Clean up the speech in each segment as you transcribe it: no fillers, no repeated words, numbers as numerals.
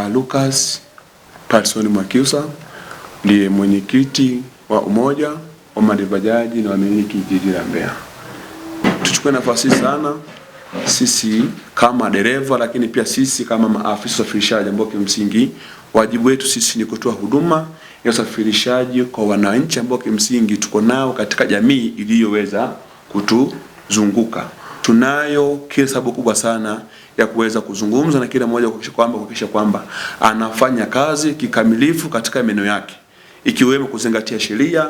Lucas Patson Mwakyusa, ndiye mwenyekiti wa umoja wa madereva bajaji na wamiliki jiji la Mbeya. Tuchukue nafasi sana sisi kama dereva, lakini pia sisi kama maafisa usafirishaji, ambao kimsingi wajibu wetu sisi ni kutoa huduma ya usafirishaji kwa wananchi ambao kimsingi tuko nao katika jamii iliyoweza kutuzunguka. Tunayo kila sababu kubwa sana ya kuweza kuzungumza na kila mmoja kuhakikisha kwamba anafanya kazi kikamilifu katika maeneo yake, ikiwemo kuzingatia sheria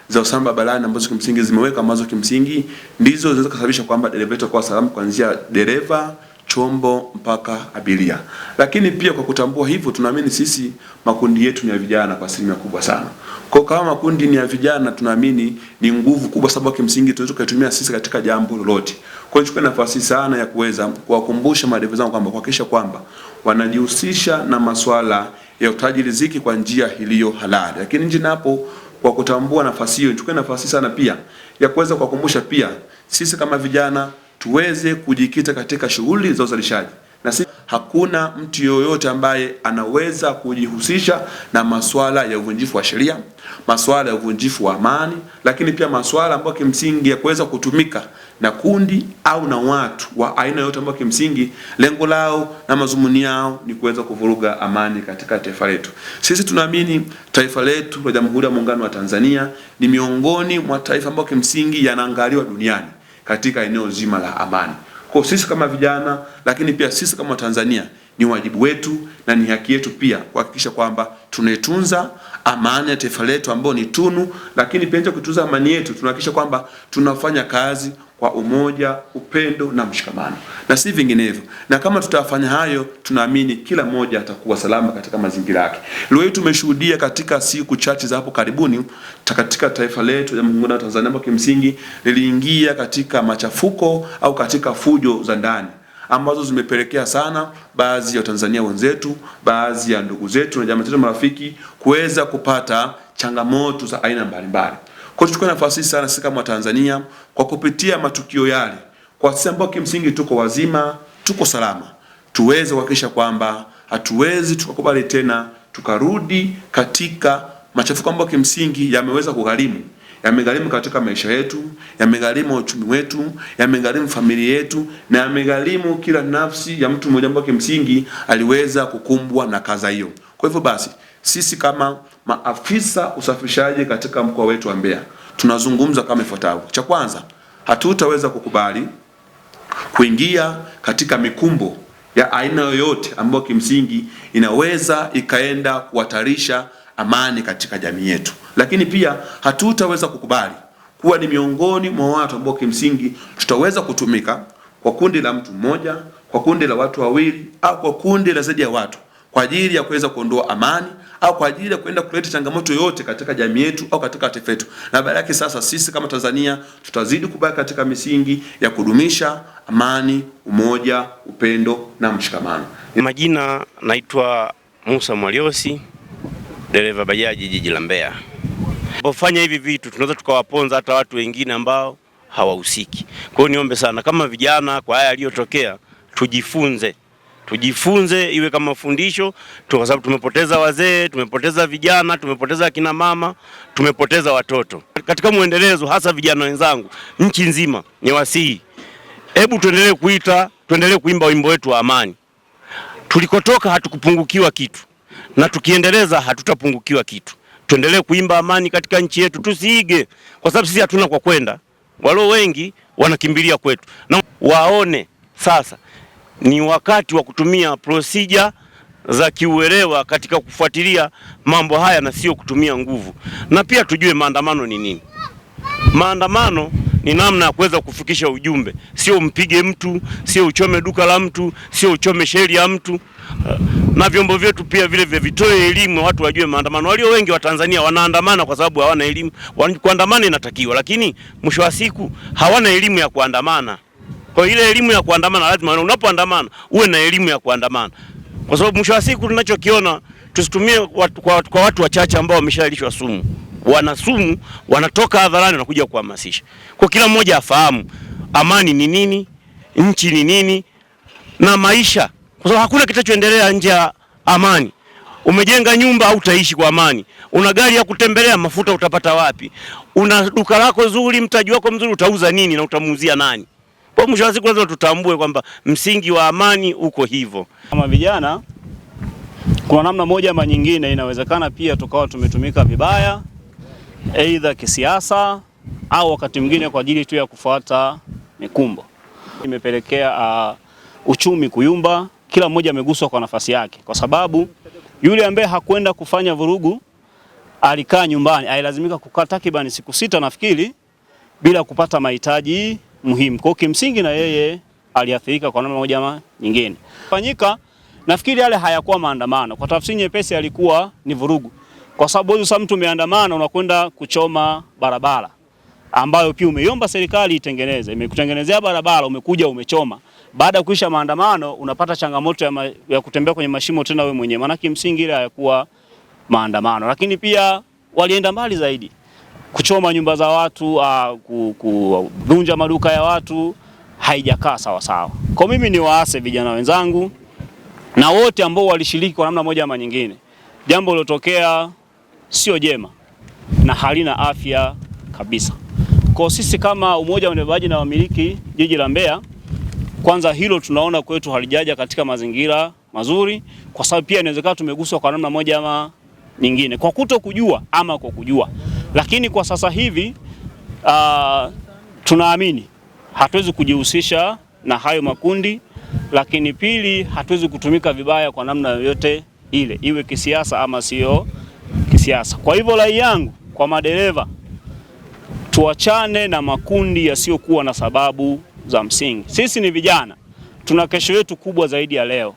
za usalama barabarani ambazo kimsingi zimeweka, ambazo kimsingi ndizo zinaweza kusababisha kwamba dereva wetu kwa salama, kuanzia dereva, chombo mpaka abiria. Lakini pia kwa kutambua hivyo, tunaamini sisi makundi yetu ni ya vijana kwa asilimia kubwa sana. Kwa kama makundi ni ya vijana, tunaamini ni nguvu kubwa, sababu kimsingi tunaweza kuitumia sisi katika jambo lolote. Kwa hiyo chukua nafasi sana ya kuweza kuwakumbusha madereva zangu kwamba kuhakikisha kwamba wanajihusisha na masuala ya utaji riziki kwa njia iliyo halali. Lakini nje hapo, kwa kutambua nafasi hiyo, chukua nafasi sana pia ya kuweza kuwakumbusha pia sisi kama vijana tuweze kujikita katika shughuli za uzalishaji. Na sisi hakuna mtu yoyote ambaye anaweza kujihusisha na masuala ya uvunjifu wa sheria, masuala ya uvunjifu wa amani, lakini pia masuala ambayo kimsingi ya kuweza kutumika na kundi au na watu wa aina yote ambao kimsingi lengo lao na mazumuni yao ni kuweza kuvuruga amani katika taifa letu. Sisi tunaamini taifa letu la Jamhuri ya Muungano wa Tanzania ni miongoni mwa taifa ambao kimsingi yanaangaliwa duniani katika eneo zima la amani. Kwa sisi kama vijana, lakini pia sisi kama Tanzania, ni wajibu wetu na ni haki yetu pia kuhakikisha kwamba tunaitunza amani ya taifa letu ambao ni tunu, lakini pia kutunza amani yetu tunahakikisha kwamba tunafanya kazi kwa umoja, upendo na mshikamano, na si vinginevyo. Na kama tutafanya hayo, tunaamini kila mmoja atakuwa salama katika mazingira yake. Leo tumeshuhudia katika siku chache za hapo karibuni katika taifa letu la Muungano wa Tanzania, ambapo kimsingi liliingia katika machafuko au katika fujo za ndani ambazo zimepelekea sana baadhi ya Tanzania wenzetu, baadhi ya ndugu zetu na jamaa zetu marafiki kuweza kupata changamoto za aina mbalimbali. Kwa tuchukue nafasi sana sisi kama Tanzania, kwa kupitia matukio yale, kwa sisi ambao kimsingi tuko wazima, tuko salama, tuweze kuhakikisha kwamba hatuwezi tukakubali tena tukarudi katika machafuko ambayo kimsingi yameweza yamegharimu katika maisha yetu, yamegharimu uchumi wetu, yamegharimu familia yetu, na yamegharimu kila nafsi ya mtu mmoja ambaye kimsingi aliweza kukumbwa na kaza hiyo. Kwa hivyo basi, sisi kama maafisa usafirishaji katika mkoa wetu wa Mbeya tunazungumza kama ifuatavyo. Cha kwanza, hatutaweza kukubali kuingia katika mikumbo ya aina yoyote ambayo kimsingi inaweza ikaenda kuhatarisha amani katika jamii yetu. Lakini pia hatutaweza kukubali kuwa ni miongoni mwa watu ambao kimsingi tutaweza kutumika kwa kundi la mtu mmoja, kwa kundi la watu wawili, au kwa kundi la zaidi ya watu kwa ajili ya kuweza kuondoa amani au kwa ajili ya kwenda kuleta changamoto yote katika jamii yetu au katika taifa letu. Na baada yake sasa, sisi kama Tanzania tutazidi kubaki katika misingi ya kudumisha amani, umoja, upendo na mshikamano. Majina naitwa Musa Mwaliosi, dereva bajaji jiji la Mbeya. Tunapofanya hivi vitu tunaweza tukawaponza hata watu wengine ambao hawahusiki. Kwa hiyo niombe sana kama vijana, kwa haya yaliyotokea, tujifunze iwe kama fundisho, kwa sababu tumepoteza wazee, tumepoteza vijana, tumepoteza akina mama, tumepoteza watoto. Katika muendelezo, hasa vijana wenzangu, nchi nzima ni wasihi, hebu tuendelee kuimba wimbo wetu wa amani. Tulikotoka hatukupungukiwa kitu, na tukiendeleza hatutapungukiwa kitu. Tuendelee kuimba amani katika nchi yetu, tusiige, kwa sababu sisi hatuna kwa kwenda. Walio wengi wanakimbilia kwetu, na waone sasa ni wakati wa kutumia procedure za kiuelewa katika kufuatilia mambo haya na sio kutumia nguvu. Na pia tujue maandamano ni nini. Maandamano ni namna ya kuweza kufikisha ujumbe, sio mpige mtu, sio uchome duka la mtu, sio uchome sheri ya mtu. Na vyombo vyetu pia vile vitoe elimu, watu wajue maandamano. Walio wengi wa Tanzania wanaandamana kwa sababu hawana elimu. Kuandamana inatakiwa, lakini mwisho wa siku hawana elimu ya kuandamana. Kwa ile elimu ya kuandamana lazima unapoandamana uwe na elimu ya kuandamana. Kwa sababu mwisho wa siku tunachokiona, tusitumie kwa watu wachache ambao wameshalishwa sumu. Wana sumu, wanatoka hadharani na kuja kuhamasisha. Kwa kila mmoja afahamu amani ni nini, nchi ni nini na maisha. Kwa sababu hakuna kitachoendelea nje ya amani. Umejenga nyumba au utaishi kwa amani? Una gari ya kutembelea, mafuta utapata wapi? Una duka lako zuri, mtaji wako mzuri, utauza nini na utamuuzia nani? Kwa mwisho wa siku lazima tutambue kwamba msingi wa amani uko hivyo. Kama vijana, kwa namna moja ama nyingine inawezekana pia tukawa tumetumika vibaya, aidha kisiasa au wakati mwingine kwa ajili tu ya kufuata mikumbo. Imepelekea uchumi kuyumba, kila mmoja ameguswa kwa nafasi yake, kwa sababu yule ambaye hakwenda kufanya vurugu alikaa nyumbani, alilazimika kukaa takriban siku 6 nafikiri bila kupata mahitaji muhimu. Kwa kimsingi na yeye aliathirika kwa namna moja ama nyingine. Fanyika, nafikiri yale hayakuwa maandamano. Kwa tafsiri nyepesi yalikuwa ni vurugu. Kwa sababu sasa mtu umeandamana unakwenda kuchoma barabara ambayo pia umeiomba serikali itengeneze. Imekutengenezea barabara, umekuja umechoma. Baada ya kuisha maandamano unapata changamoto ya kutembea kwenye mashimo tena wewe mwenyewe. Maana kimsingi ile hayakuwa maandamano. Lakini pia walienda mbali zaidi. Kuchoma nyumba za watu, kuvunja maduka ya watu, haijakaa sawa sawa. Kwa mimi ni waase vijana wenzangu na wote ambao walishiriki kwa namna moja ama nyingine. Jambo lilotokea sio jema na halina afya kabisa. Kwa sisi kama umoja wa wanebaji na wamiliki jiji la Mbeya, kwanza hilo tunaona kwetu halijaja katika mazingira mazuri, kwa sababu pia inawezekana tumeguswa kwa namna moja ama nyingine, kwa kutokujua ama kwa kujua. Lakini kwa sasa hivi tunaamini hatuwezi kujihusisha na hayo makundi, lakini pili hatuwezi kutumika vibaya kwa namna yoyote ile, iwe kisiasa ama sio kisiasa. Kwa hivyo rai yangu kwa madereva, tuachane na makundi yasiyokuwa na sababu za msingi. Sisi ni vijana, tuna kesho yetu kubwa zaidi ya leo.